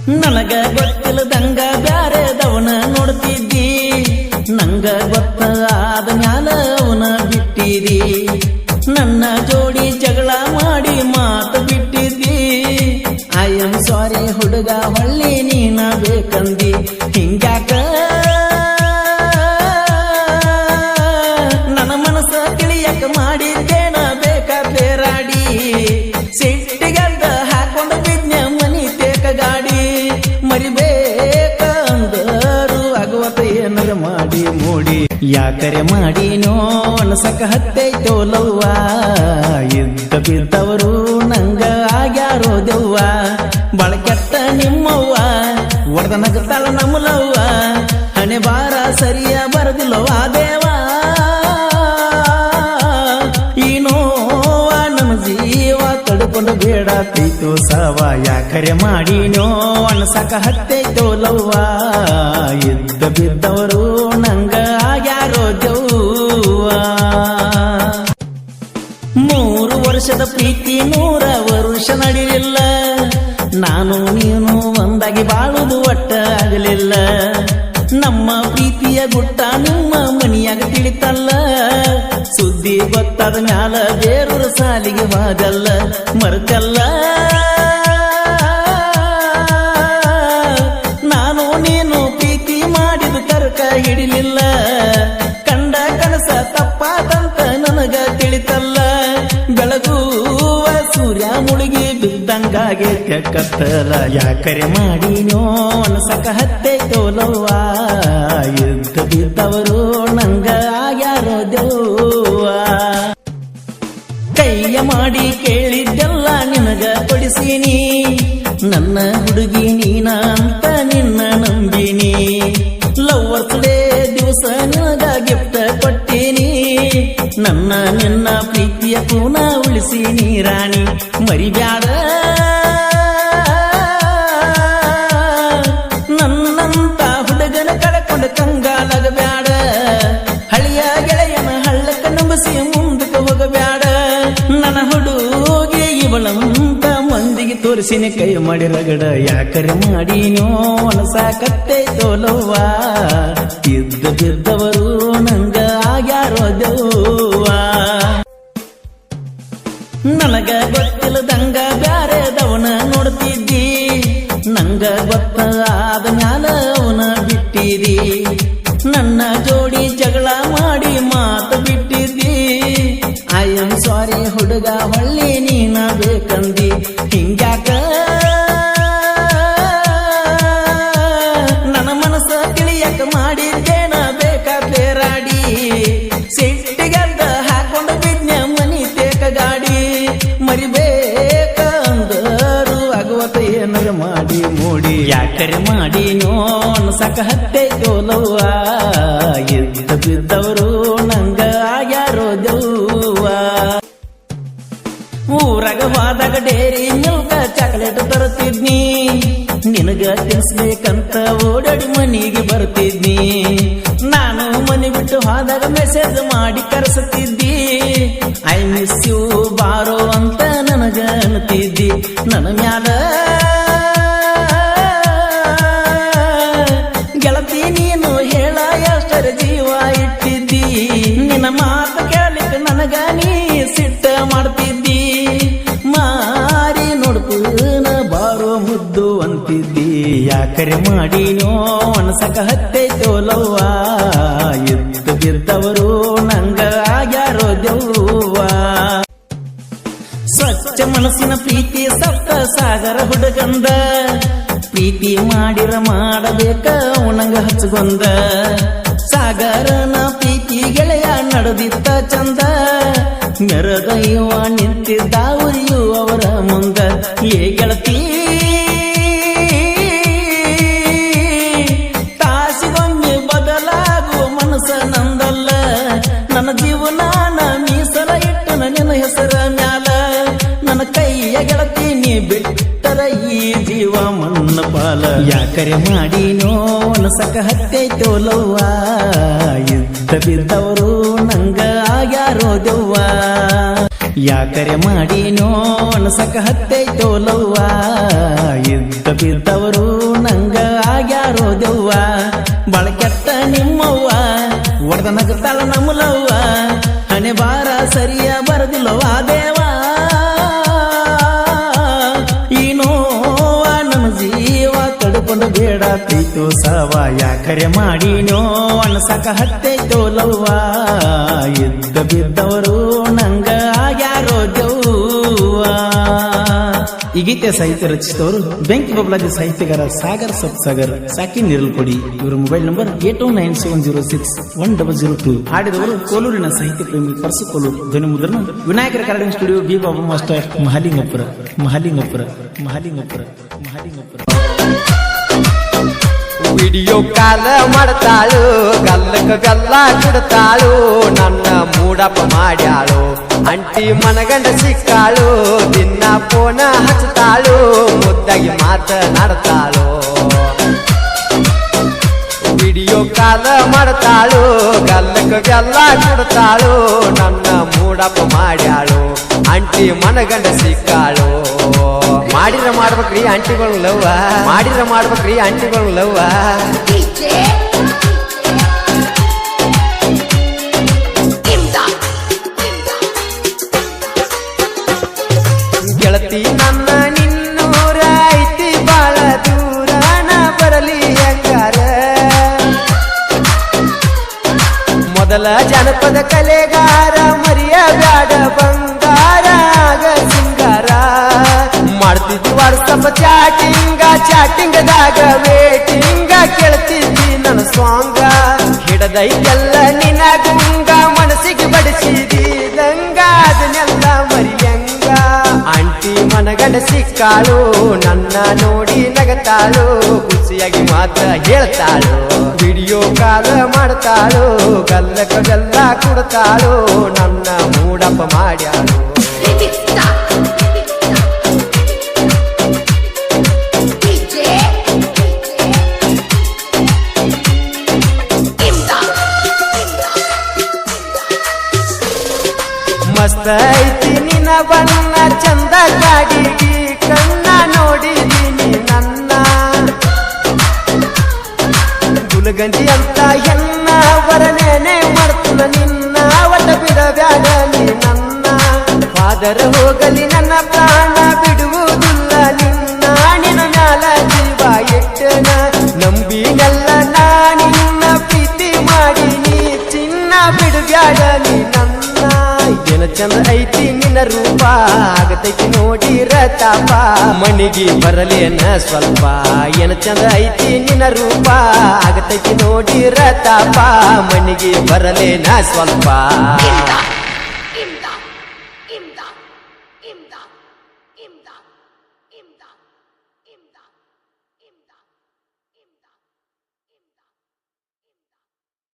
ನನಗ ಗೊತ್ತಿಲ್ಲದಂಗ ಬ್ಯಾರೆದವನ ನೋಡ್ತಿದ್ದಿ, ನಂಗ ಗೊತ್ತಾದ ಮ್ಯಾಲ ಅವನ ಬಿಟ್ಟಿದಿ. ನನ್ನ ಜೋಡಿ ಜಗಳ ಮಾಡಿ ಮಾತು ಬಿಟ್ಟಿದ್ದಿ. ಐ ಆಮ್ ಸಾರಿ ಹುಡುಗ ಹೊಳ್ಳಿ ನೀನ ಬೇಕಂದಿ. ಹಿಂಗ್ಯಾಕ ನನ್ನ ಮನಸ್ಸ ತಿಳಿಯಕ ಮಾಡಿದ್ದೇನ ಬೇಕಾ ಬೇರಾಡಿ. ಸಿಟ್ಟಿಗಂತ ಹಾಕೊಂಡ ಬಿದ್ನ ಮನಿ ತೇಕ ಗಾಡಿ. ಮರಿಬೇಕ ಅಂದರು ಆಗುವತ ಏನರ ಮಾಡಿ ಮೂಡಿ. ಯಾಕರೆ ಮಾಡಿನೋ ಅನಸಕ ಹತ್ತೈತೋ ಲವ್ವ. ಇದ್ದ ಬಿದ್ದವರು ನಂಗ ಆಗ್ಯಾರೋ ದೆವ್ವ. ಬಾಳ ಕೆಟ್ಟ ನಿಮ್ಮವ್ವ ಒಡೆದ ನಗತಾಳ ನಮ್ಮಲವ್ವ. ಹಣೆ ಬಾರ ಸರಿಯ ಬರದಿಲ್ಲವ ದೇವ. ಈ ನೋವ ನನ್ನ ಜೀವ ತಡ್ಕೊಂಡು ಬೇಡ ತೈತೋ ಸಾವ. ಯಾಕರೆ ಮಾಡಿನೋ ಅನಸಕ ಹತ್ತೈತೋ ಲವ್ವ. ಇದ್ದ ಬಿದ್ದವರು ನಂಗ ಆಗ್ಯಾರೋ ದೆವ್ವ. 3 ವರ್ಷದ ಪ್ರೀತಿ 100 ವರ್ಷ ನಡಿಲಿಲ್ಲ. ನಾನು ನೀನು ಒಂದಾಗಿ ಬಾಳುದು ಒಟ್ಟ ಆಗಲಿಲ್ಲ. ನಮ್ಮ ಪ್ರೀತಿಯ ಗುಟ್ಟ ನಿಮ್ಮ ಮನಿಯಾಗ ತಿಳಿತಲ್ಲ. ಸುದ್ದಿ ಗೊತ್ತಾದ ಮ್ಯಾಲ ಬೇರೂರ ಸಾಲಿಗೆ ಹೋದಲ್ಲ. ಮರ್ತಲ್ಲ ನಾನು ನೀನು ಪ್ರೀತಿ ಮಾಡಿದ ತರ್ಕ ಹಿಡಿಲಿಲ್ಲ. ಕಂಡ ಕನಸ ತಪ್ಪಾದಂತ ನನಗ ತಿಳಿತಲ್ಲ. ಬೆಳಗುವ ಸೂರ್ಯ ಮುಳುಗಿ ಬಿದ್ದಂಗಾಗೆ ಕತ್ತಲ. ಯಾಕರೆ ಮಾಡಿನೋ ಅನಸಕ ಹತ್ತೈತೋ ಲವ್ವ. ಇದ್ದ ಬಿದ್ದವರು ನಂಗ ಆಗ್ಯಾರೋ ದೆವ್ವ. ಕೈಯ ಮಾಡಿ ಕೇಳಿದ್ದೆಲ್ಲ ನಿನಗ ಕೊಡಿಸೀನಿ. ನನ್ನ ಹುಡುಗಿ ನೀನ ಅಂತ ನಿನ್ನ ನಂಬಿನಿ. ಲವ್ವರ್ಸ್ ಡೇ ದಿವಸ ನಿನಗ ಗಿಫ್ಟ್ ಕೊಟ್ಟೀನಿ. ನನ್ನ ನಿನ್ನ ಪ್ರೀತಿಯ ಪೂನ ಉಳಿಸೀನಿ ರಾಣಿ. ಮರಿಬ್ಯಾಡ ನನ್ನಂತ ಹುಡುಗನ ಕಳಕೊಂಡ ಕಂಗಾಲಾಗಬ್ಯಾಡ. ಹಳಿಯ ಗೆಳೆಯನ ಹಳ್ಳಕ್ಕ ನಂಬಿಸಿ ಮುಂದಕ್ಕೆ ಹೋಗಬ್ಯಾಡ. ನನ್ನ ಹುಡುಗಿ ಇವಳಂತ ಮಂದಿಗೆ ತೋರಿಸಿನಿ ಕೈ ಮಾಡಿ ರಗಡ. ಯಾಕರೆ ಮಾಡಿನೋ ಅನಸಾಕತ್ತೈತೋ ಲವ್ವ. ಇದ್ದ ಬಿದ್ದವರು ನಂಗ ಆಗ್ಯಾರೋ ದೆವ್ವ. ನನಗ ಗೊತ್ತಿಲ್ಲದಂಗ ಬ್ಯಾರೆದವನ ನೋಡ್ತಿದ್ದಿ, ನಂಗ ಗೊತ್ತಾದ ಮ್ಯಾಲ ಅವನ ಬಿಟ್ಟಿದಿ. ನನ್ನ ಜೋಡಿ ಜಗಳ ಮಾಡಿ ಮಾತು ಬಿಟ್ಟಿದ್ದಿ. ಐ ಆಮ್ ಸಾರಿ ಹುಡುಗ ಹೊಳ್ಳಿ ನೀನ ಬೇಕಂದಿ. ಹಿಂಗ್ಯಾಕ ನನ್ನ ಮನಸ್ಸ ತಿಳಿಯಕ ಮಾಡಿದ್ದೇನ ಬೇಕಾ ಬೇರಾಡಿ. ಸಿಟ್ಟಿಗಂತ ಹಾಕೊಂಡ ಬಿದ್ನ ಮನಿ ತೇಕ ಗಾಡಿ. ಮರಿಬೇಕ ಅಂದರು ಆಗುವತ ಏನರ ಮಾಡಿ ಮೂಡಿ. ಯಾಕರೆ ಮಾಡಿನೋ ಅನಸಕ ಹತ್ತೈತೋ ಲವ್ವ. ಇದ್ದ ಬಿದ್ದವರು ನಂಗ ಆಗ್ಯಾರೋ ದೆವ್ವ. ಊರಾಗ ಹೋದಾಗ ಡೇರಿ ಮಿಲ್ಕ ಚಾಕ್ಲೇಟ್ ತರುತ್ತಿದ್ನಿ. ನಿನಗ ತಿನ್ಸ್ಬೇಕಂತ ಓಡಾಡಿ ಮನಿಗೆ ಬರ್ತಿದ್ನಿ. ನಾನು ಮನಿ ಬಿಟ್ಟು ಹೋದಾಗ ಮೆಸೇಜ್ ಮಾಡಿ ಕರೆಸುತ್ತಿದ್ದಿ. ಐ ಮಿಸ್ ಯು ಬಾರೋ ಅಂತ ನನಗ ಅನ್ತಿದ್ದಿ. ನನ್ನ ಮ್ಯಾಲ ಗೆಳತಿ ನೀನು ಹೇಳ ಎಷ್ಟರ ಜೀವ ಇಟ್ಟಿದ್ದಿ. ನಿನ್ನ ಮಾತು ಕೇಳಲಿಕ್ಕೆ ನನಗ ನೀ ಸಿಟ್ಟ ಮಾಡ್ತಿದ್ದಿ. ಮಾರಿ ನೋಡ್ಪೂನ ಬಾರೋ ಮುದ್ದು ಅಂತಿದ್ದಿ. ಯಾಕರೆ ಮಾಡಿನೋ ಅನಸಕ ಹತ್ತೈತೋ ಲವ್ವ. ಇದ್ದ ಬಿದ್ದವರು ನಂಗ ಆಗ್ಯಾರೋ ದೆವ್ವ. ಸ್ವಚ್ಛ ಮನಸ್ಸಿನ ಪ್ರೀತಿ ಸಪ್ತ ಸಾಗರ ಹುಡುಗಂದ. ಪ್ರೀತಿ ಮಾಡಿರ ಮಾಡಬೇಕ ಅವನಂಗ ಹಚ್ಚಗೊಂದ. ಸಾಗರನ ಪ್ರೀತಿ ಗೆಳೆಯ ನಡೆದಿತ್ತ ಚಂದ. ಮೆರದ ಇವ ನಿಂತಿದ್ದ ಉರಿಯು ಅವರ ಮುಂದ. ಏ ಗೆಳತಿ ತಾಸಿಗೊಮ್ಮೆ ಬದಲಾಗುವ ಮನಸ್ಸ ನಂದಲ್ಲ. ನನ್ನ ಜೀವನಾನ ಮೀಸಲ ಇಟ್ಟು ನಿನ್ನ ಹೆಸರ ಮ್ಯಾಲ. ನನ್ನ ಕೈಯ ಗೆಳತಿ ನೀ ಬಿಟ್ಟರ ಈ ಜೀವ ಮಣ್ಣ ಪಾಲ. ಯಾಕರೆ ಮಾಡಿನೋ ಅನಸಕ ಹತ್ತೈತೋ ಲವ್ವ. ಇದ್ದ ಬಿದ್ದವರು ನಂಗ ಆಗ್ಯಾರೋ ದೆವ್ವ. ಯಾಕರೆ ಮಾಡಿನೋ ಅನಸಕ ಹತ್ತೈತೋ ಲವ್ವ. ಇದ್ದ ಬಿದ್ದವರು ಕೆಡತೈತೋ ಸವ ಯಾಕರೆ ಮಾಡಿನೋ ಅಣಸಕ ಹತ್ತೈತೋ ಲವ್ವ ಇದ್ದ ಬಿದ್ದವರು ನಂಗ ಆಗ್ಯಾರೋ ದೆವ್ವ. ಈ ಗೀತೆ ಸಾಹಿತ್ಯ ರಚಿಸಿದವರು ಬೆಂಕಿ ಬಬ್ಲಾದಿ ಸಾಹಿತ್ಯಗಾರ ಸಾಗರ್ ಸಬ್ಸಾಗರ್ ಸಾಕಿ ನಿರಲ್ಕೊಡಿ. ಇವರ ಮೊಬೈಲ್ ನಂಬರ್ 8297061002. ಹಾಡಿದವರು ಕೋಲೂರಿನ ಸಾಹಿತ್ಯ ಪ್ರೇಮಿ ಪರ್ಸು ಕೋಲೂರು. ಧ್ವನಿ ಮುದ್ರಣ ವಿನಾಯಕರ Kannada studio B Babu master Mahalingapur. Video call ಮಾಡ್ತಾಳು ಗಲ್ಲಕ ಗಲ್ಲ ಕೊಡ್ತಾಳು ನನ್ನ ಮೂಡಪ್ಪ ಮಾಡ್ಯಾಳು ಅಂಟಿ ಮನಗಂಡ ಸಿಕ್ಕಾಳು ದಿನ ಫೋನ ಹಚ್ತಾಳು ಮುದ್ದಾಗಿ ಮಾತನಾಡ್ತಾಳು. ವಿಡಿಯೋ ಕಾಲ ಮಾಡ್ತಾಳು ಗಲ್ಲಕ ಗಲ್ಲ ಕೊಡ್ತಾಳು ನನ್ನ ಮೂಡಪ್ಪ ಮಾಡ್ಯಾಳು ಅಂಟಿ ಮನಗಂಡ ಸಿಕ್ಕಾಳು. ಮಾಡಿದ್ರ ಮಾಡ್ಬೇಕ್ರಿ ಆಂಟಿಗಳು ಲವ್ವ, ಮಾಡಿದ್ರ ಮಾಡ್ಬೇಕ್ರಿ ಆಂಟಿಗಳು ಲವ್ವ. ಗೆಳತಿ ನನ್ನ ನಿನ್ನೂರ ಐತಿ ಬಾಳ ದೂರ ನಾ ಬರಲಿ ಹೆಂಗಾರ. ಮೊದಲ ಜನಪದ ಕಲೆಗಾರ ಮರಿಯ ಬ್ಯಾಡ ಬಂಗಾರ ಆಗ ಸಿಂಗಾರ. ಮಾಡ್ತಿದ್ವಿ ವಾಟ್ಸಪ್ ಚಾಟಿಂಗದಾಗ ವೇಟಿಂಗ ಕೇಳ್ತಿದ್ವಿ ನನ್ನ ಸ್ವಾಂಗ. ಹಿಡದೈತೆಲ್ಲ ನಿನ್ನ ಗುಂಗ ಮನಸ್ಸಿಗೆ ಬಡಿಸಿದಂಗ ಅದನ್ನೆಲ್ಲ ಮರಿಯಂಗ. ಆಂಟಿ ಮನಗಂಡ ಸಿಕ್ಕಾಳು ನನ್ನ ನೋಡಿ ನಗತಾಳು ಖುಷಿಯಾಗಿ ಮಾತ್ರ ಹೇಳ್ತಾಳು. ವಿಡಿಯೋ ಕಾಲ ಮಾಡ್ತಾಳು ಗಲ್ಲಕ ಗಲ್ಲ ಕೊಡ್ತಾಳು ನನ್ನ ಮೂಡಪ್ಪ ಮಾಡ್ಯಾಳು. ಮಸ್ತ ಐತಿ ನಿನ್ನ ಬಣ್ಣ ಚಂದ ಕಾಡಿಗಿ ಕಣ್ಣ ನೋಡಿದೀನಿ ನನ್ನ. ಗುಲಗಂಜಿ ಅಂತ ಹೆಣ್ಣ ವರನೇನೆ ಮಾಡ್ತನ ನಿನ್ನ ಒಟ್ಟ ಬಿಡಬ್ಯಾಡ ನೀ ನನ್ನ. ಫಾದರ್ ಹೋಗಲಿ ನನ್ನ ಪ್ರಾಣ ಬಿಡುವುದಿಲ್ಲ ನಿನ್ನ ನಿನ್ನ ಮ್ಯಾಲ ಜೀವ ಎಟ್ಟನ. ನಂಬಿನೆಲ್ಲ ನಾನಿನ್ನ ಪ್ರೀತಿ ಮಾಡಿ ನೀ ಚಿನ್ನ ಬಿಡಬ್ಯಾಡ ನೀ ನನ್ನ. ಏನ ಚಂದ ಐತಿ ನಿನ್ನ ರೂಪ ಆಗತೈತಿ ನೋಡಿರ ತಾಪ ಮನಿಗೆ ಬರಲೇನ ಸ್ವಲ್ಪ. ಏನ ಚಂದ ಐತಿ ನಿನ್ನ ರೂಪ ಆಗತೈತಿ ನೋಡಿರ ತಾಪ ಮನಿಗೆ ಬರಲೇನ ಸ್ವಲ್ಪ.